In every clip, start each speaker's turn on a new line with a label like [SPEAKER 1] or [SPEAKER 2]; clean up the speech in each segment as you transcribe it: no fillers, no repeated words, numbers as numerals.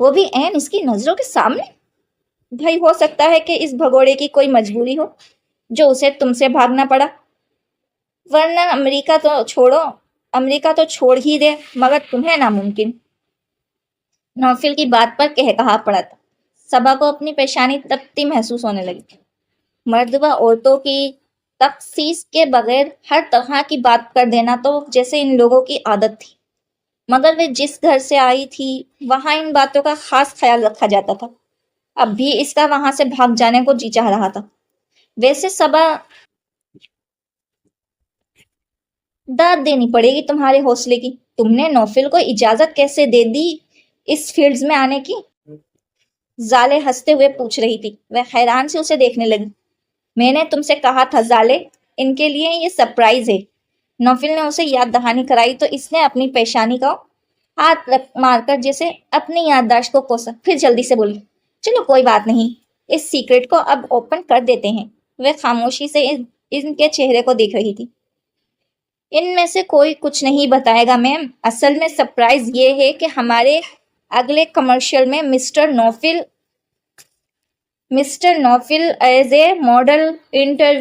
[SPEAKER 1] وہ بھی عین اس کی نظروں کے سامنے. بھائی ہو سکتا ہے کہ اس بھگوڑے کی کوئی مجبوری ہو جو اسے تم سے بھاگنا پڑا، ورنہ امریکہ تو چھوڑ ہی دے، مگر تمہیں ناممکن. نوفل کی بات پر کہا پڑا تھا. صبا کو اپنی پیشانی تپتی محسوس ہونے لگی. مرد و عورتوں کی تخصیص کے بغیر ہر طرح کی بات کر دینا تو جیسے ان لوگوں کی عادت تھی، مگر وہ جس گھر سے آئی تھی وہاں ان باتوں کا خاص خیال رکھا جاتا تھا. اب بھی اس کا وہاں سے بھاگ جانے کو جی چاہ رہا تھا. ویسے صبا، داد دینی پڑے گی تمہارے حوصلے کی. تم نے نوفل کو اجازت کیسے دے دی اس فیلڈز میں آنے کی؟ زالے ہنستے ہوئے پوچھ رہی تھی. وہ حیران سے اسے دیکھنے لگی. میں نے تم سے کہا تھا زالے، ان کے لیے یہ سرپرائز ہے. نوفل نے اسے یاد دہانی کرائی تو اس نے اپنی پیشانی کا ہاتھ مار کر جیسے اپنی یادداشت کو کوسا. پھر جلدی سے بولی، چلو کوئی بات نہیں، اس سیکرٹ کو اب اوپن کر دیتے ہیں. وہ خاموشی سے ان کے چہرے کو دیکھ رہی تھی. ان میں سے کوئی کچھ نہیں بتائے گا میم. اصل میں سرپرائز یہ ہے کہ ہمارے اگلے کمرشل میں mister Naufal as a model enter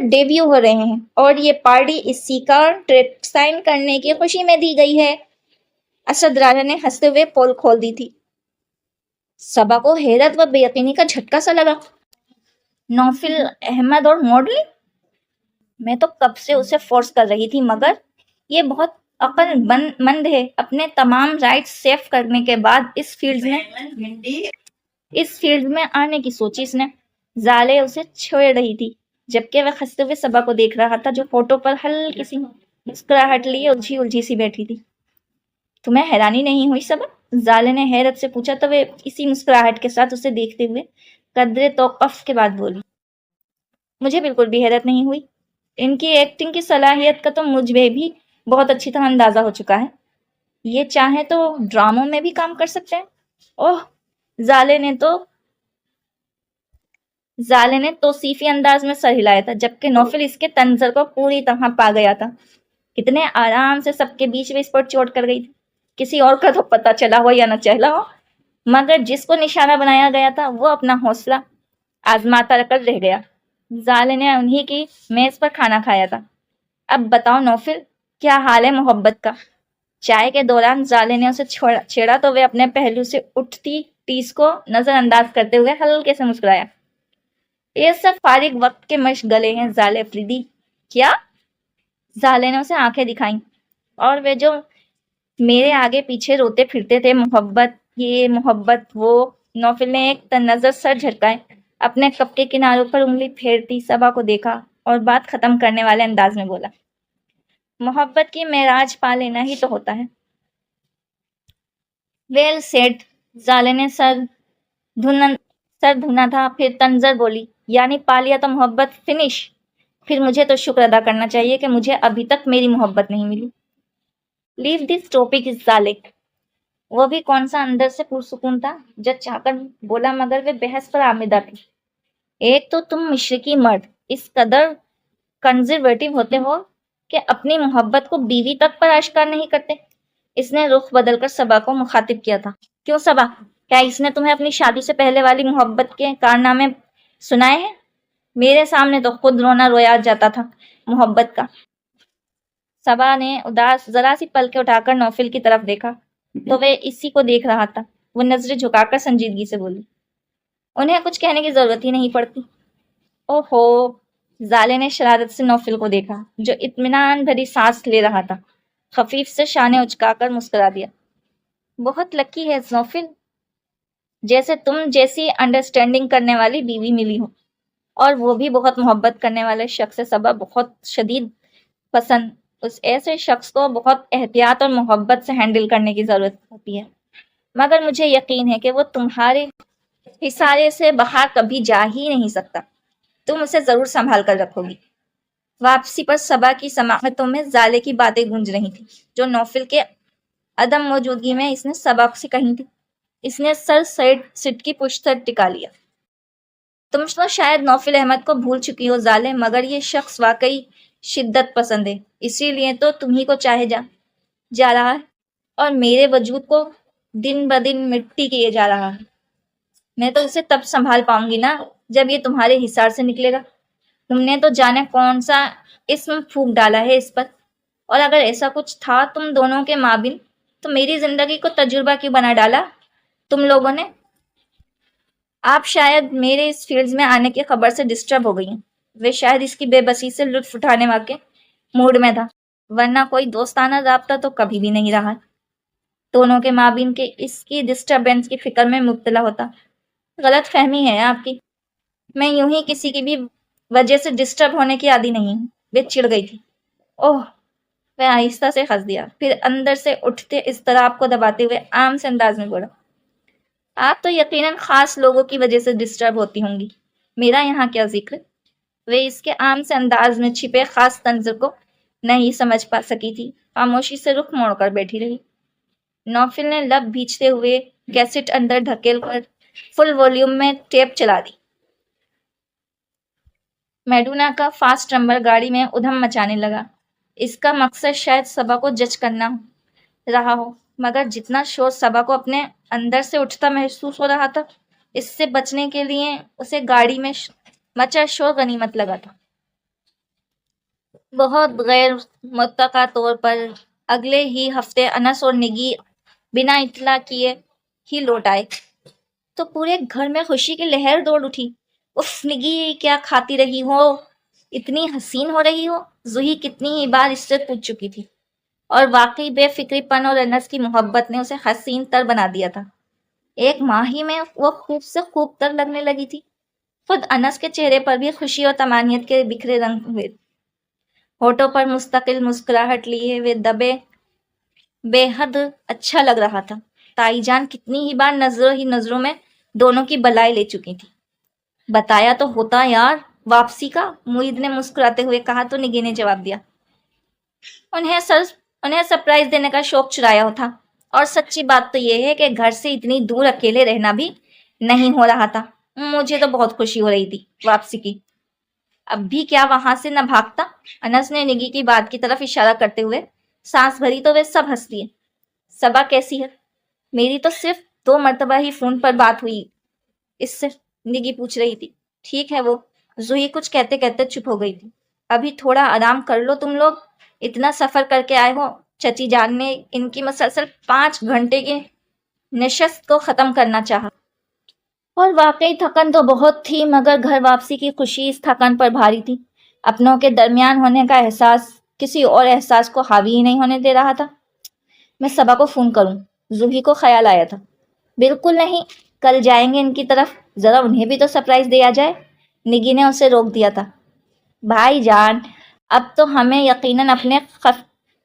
[SPEAKER 1] debut ہو رہے ہیں، اور یہ پارٹی اسی کانٹریکٹ سائن کرنے کی خوشی میں دی گئی ہے. اسد راجا نے ہنستے ہوئے پول کھول دی تھی. صبا کو حیرت و بے یقینی کا جھٹکا سا لگا. نوفل احمد اور ماڈلنگ؟ میں تو کب سے اسے فورس کر رہی تھی، مگر یہ بہت عقل مند ہے. اپنے تمام رائٹس سیف کرنے کے بعد اس فیلڈ میں آنے کی سوچی اس نے. زالے اسے چھوڑ رہی تھی جبکہ وہ ہنستے ہوئے صبا کو دیکھ رہا تھا جو فوٹو پر ہلکی سی مسکراہٹ لیے الجھی سی بیٹھی تھی. تمہیں حیرانی نہیں ہوئی صبا؟ زالے نے حیرت سے پوچھا تو وہ اسی مسکراہٹ کے ساتھ اسے دیکھتے ہوئے قدرے توقف کے بعد بولی، مجھے بالکل بھی حیرت نہیں ہوئی. ان کی ایکٹنگ کی صلاحیت کا تو مجھ میں بھی بہت اچھی طرح اندازہ ہو چکا ہے. یہ چاہیں تو ڈراموں میں بھی کام کر سکتے ہیں. اوہ، زالے نے توصیفی انداز میں سر ہلایا تھا جبکہ نوفل اس کے تنظر کو پوری طرح پا گیا تھا. کتنے آرام سے سب کے بیچ میں اس پر چوٹ کر گئی تھی. کسی اور کا تو پتہ چلا ہو یا نہ چلا ہو، مگر جس کو نشانہ بنایا گیا تھا وہ اپنا حوصلہ آزماتا کر رہ گیا. زالے نے انہی کی میز پر کھانا کھایا تھا. اب بتاؤ نوفل، کیا حال ہے محبت کا؟ چائے کے دوران زالے نے اسے چھیڑا تو وہ اپنے پہلو سے اٹھتی ٹیس کو نظر انداز کرتے ہوئے ہلکے سے مسکرایا. یہ سب فارغ وقت کے مشغلے ہیں زالے افریدی. کیا؟ زالے نے اسے آنکھیں دکھائیں. اور وہ جو میرے آگے پیچھے روتے پھرتے تھے، محبت یہ محبت وہ. نوفل نے ایک نظر سر جھٹکائے اپنے کپ کے کناروں پر انگلی پھیرتی صبا کو دیکھا اور بات ختم کرنے والے انداز میں بولا، محبت کی معراج پا لینا ہی تو ہوتا ہے. Well said. زالے نے سر دھنا تھا پھر تنظر بولی، یعنی پا لیا تو محبت فنش؟ پھر مجھے تو شکر ادا کرنا چاہیے کہ مجھے ابھی تک میری محبت نہیں ملی. لیو دس ٹاپک از زالے. وہ بھی کون سا اندر سے پرسکون تھا. جج چاہ کر بولا مگر وہ بحث پر آمیدہ تھی. ایک تو تم مشرقی مرد اس قدر کنزرویٹو ہوتے ہو کہ اپنی محبت کو بیوی تک پر آشکار نہیں کرتے. اس نے رخ بدل کر صبا کو مخاطب کیا تھا. کیوں صبا، کیا اس نے تمہیں اپنی شادی سے پہلے والی محبت کے کارنامے سنائے ہیں؟ میرے سامنے تو خود رونا رویا جاتا تھا محبت کا. صبا نے اداس ذرا سی پلکیں اٹھا کر نوفل کی طرف دیکھا تو وہ اسی کو دیکھ رہا تھا. وہ نظریں جھکا کر سنجیدگی سے بولی، انہیں کچھ کہنے کی ضرورت ہی نہیں پڑتی. اوہو. زالے نے شرارت سے نوفل کو دیکھا جو اطمینان بھری سانس لے رہا تھا. خفیف سے شانے اچکا کر مسکرا دیا. بہت لکی ہے نوفل، جیسے تم جیسی انڈرسٹینڈنگ کرنے والی بیوی ملی ہو، اور وہ بھی بہت محبت کرنے والے شخص سے. صبا بہت شدید پسند. اس ایسے شخص کو بہت احتیاط اور محبت سے ہینڈل کرنے کی ضرورت ہوتی ہے، مگر مجھے یقین ہے کہ وہ تمہارے اشارے سے باہر کبھی جا ہی نہیں سکتا. تم اسے ضرور سنبھال کر رکھو گی. واپسی پر صبا کی سماعتوں میں زالے کی باتیں گونج رہی تھی جو نوفل کے عدم موجودگی میں اس نے صبا سے کہی تھی. اس نے سر سیٹ کی پشت پر ٹکا لیا. تم تو شاید نوفل احمد کو بھول چکی ہو زالے، مگر یہ شخص واقعی شدت پسند ہے، اسی لیے تو تمہیں کو چاہے جا رہا ہے. اور میرے وجود کو دن بدن مٹی کیے جا رہا ہے. میں تو اسے تب سنبھال پاؤں گی نا جب یہ تمہارے حصار سے نکلے گا. تم نے تو جانے کون سا اسم پھونک ڈالا ہے اس پر. اور اگر ایسا کچھ تھا تم دونوں کے مابین تو میری زندگی کو تجربہ کیوں بنا ڈالا تم لوگوں نے؟ آپ شاید میرے اس فیلڈ میں آنے کی خبر سے ڈسٹرب ہو گئی ہیں. وہ شاید اس کی بے بسی سے لطف اٹھانے واقع موڈ میں تھا، ورنہ کوئی دوستانہ رابطہ تو کبھی بھی نہیں رہا. دونوں کے مابین کے اس کی ڈسٹربنس کی فکر میں مبتلا ہوتا. غلط فہمی ہے آپ کی. میں یوں ہی کسی کی بھی وجہ سے ڈسٹرب ہونے کی عادی نہیں ہوں. وہ چڑ گئی تھی. اوہ، وہ آہستہ سے ہنس دیا، پھر اندر سے اٹھتے اضطراب کو دباتے ہوئے عام سے انداز میں بولا، آپ تو یقیناً خاص لوگوں کی وجہ سے ڈسٹرب ہوتی ہوں گی، میرا یہاں کیا ذکر. وہ اس کے عام سے انداز میں چھپے خاص طنز کو نہیں سمجھ پا سکی تھی. خاموشی سے رخ موڑ کر بیٹھی رہی. نوفل نے لب بھیجتے ہوئے کیسٹ اندر دھکیل کر فل والیوم میں ٹیپ چلا دی. میڈونا کا فاسٹ نمبر گاڑی میں ادھم مچانے لگا. اس کا مقصد شاید صبا کو جج کرنا رہا ہو، مگر جتنا شور صبا کو اپنے اندر سے اٹھتا محسوس ہو رہا تھا، اس سے بچنے کے لیے اسے گاڑی میں مچا شور غنیمت لگا تھا. بہت غیر متوقع طور پر اگلے ہی ہفتے انس اور نگی بنا اطلاع کیے ہی لوٹ آئے تو پورے گھر میں خوشی کی لہر دوڑ اٹھی. اف نگی، کیا کھاتی رہی ہو، اتنی حسین ہو رہی ہو. زوہی کتنی ہی بار اس سے پوچھ چکی تھی، اور واقعی بے فکری پن اور انس کی محبت نے اسے حسین تر بنا دیا تھا. ایک ماہ ہی میں وہ خوب سے خوب تر لگنے لگی تھی. خود انس کے چہرے پر بھی خوشی اور طمانینت کے بکھرے رنگ ہوئے. ہونٹوں پر مستقل مسکراہٹ لیے ہوئے دبے بے حد اچھا لگ رہا تھا. تائی جان کتنی ہی بار نظروں ہی نظروں میں دونوں کی بلائے لے چکی تھی. بتایا تو ہوتا یار واپسی کا، معید نے مسکراتے ہوئے کہا تو نگی نے جواب دیا، انہیں سرپرائز دینے کا شوق چرایا تھا. اور سچی بات تو یہ ہے کہ گھر سے اتنی دور اکیلے رہنا بھی نہیں ہو رہا تھا. مجھے تو بہت خوشی ہو رہی تھی واپسی کی. اب بھی کیا وہاں سے نہ بھاگتا؟ انس نے نگی کی بات کی طرف اشارہ کرتے ہوئے سانس بھری تو وہ سب ہنس دیے. صبا کیسی ہے؟ میری تو صرف 2 مرتبہ ہی فون پر بات ہوئی اس سے، نگی پوچھ رہی تھی. ٹھیک ہے وہ. زوہی کچھ کہتے کہتے چپ ہو گئی تھی. ابھی تھوڑا آرام کر لو تم لوگ، اتنا سفر کر کے آئے ہو. چچی جان نے ان کی مسلسل 5 گھنٹے کی نشست کو ختم کرنا چاہا. اور واقعی تھکن تو بہت تھی، مگر گھر واپسی کی خوشی اس تھکن پر بھاری تھی. اپنوں کے درمیان ہونے کا احساس کسی اور احساس کو حاوی ہی نہیں ہونے دے رہا تھا. میں صبا کو فون کروں، زوہی کو خیال آیا تھا. بالکل نہیں، کل جائیں گے ان کی طرف، ذرا انہیں بھی تو سرپرائز دیا جائے. نگی نے اسے روک دیا تھا. بھائی جان، اب تو ہمیں یقیناً اپنے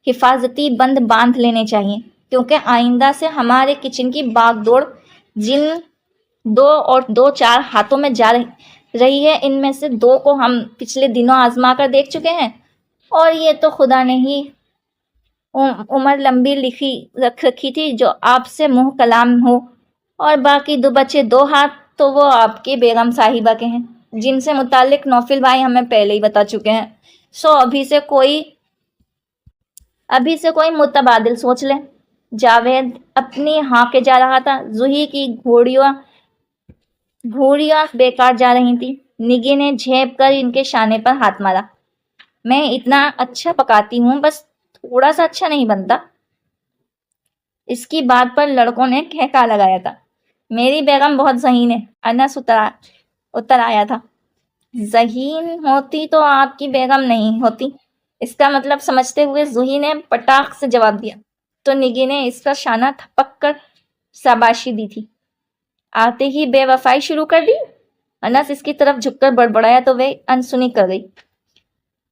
[SPEAKER 1] حفاظتی بند باندھ لینے چاہیے، کیونکہ آئندہ سے ہمارے کچن کی باغ دوڑ جن 2 ہاتھوں میں جا رہی ہے، ان میں سے 2 کو ہم پچھلے دنوں آزما کر دیکھ چکے ہیں، اور یہ تو خدا نے ہی عمر لمبی رکھ رکھی تھی جو آپ سے منہ کلام ہو. اور باقی 2 بچے 2 ہاتھ تو وہ آپ کی بیگم صاحبہ کے ہیں، جن سے متعلق نوفل بھائی ہمیں پہلے ہی بتا چکے ہیں. سو ابھی سے کوئی متبادل سوچ لیں. جاوید اپنی ہانکے جا رہا تھا. زوہی کی گھوڑیاں بیکار جا رہی تھی. نگی نے جھیپ کر ان کے شانے پر ہاتھ مارا. میں اتنا اچھا پکاتی ہوں، بس تھوڑا سا اچھا نہیں بنتا. اس کی بات پر لڑکوں نے کہکا لگایا تھا. میری بیگم بہت ذہین ہے، انس اتر آیا تھا. ذہین ہوتی تو آپ کی بیگم نہیں ہوتی، اس کا مطلب سمجھتے ہوئے زوہی نے پٹاخ سے جواب دیا. تو نگی نے اس کا شانہ تھپک کر شاباشی دی تھی. آتے ہی بے وفائی شروع کر دی. انس اس کی طرف جھک کر بڑبڑایا تو وہ انسنی کر گئی.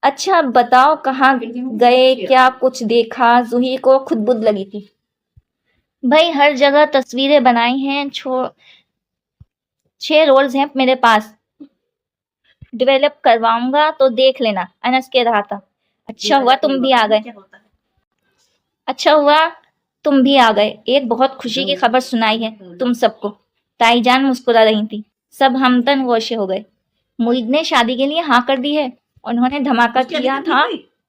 [SPEAKER 1] اچھا بتاؤ کہاں گئے، کیا کچھ دیکھا؟ زوہی کو خود بدھ لگی تھی. بھائی ہر جگہ تصویریں بنائی ہیں، 6 رولز ہیں میرے پاس، ڈیولپ کرواؤں گا تو دیکھ لینا، انس کہہ رہا تھا. اچھا ہوا تم بھی آ گئے. ایک بہت خوشی کی خبر سنائی ہے تم سب کو. تائی جان مسکرا رہی تھی. سب ہمتن گوشے ہو گئے. معید نے شادی کے لیے ہاں کر دی ہے. انہوں نے دھماکہ کیا تھا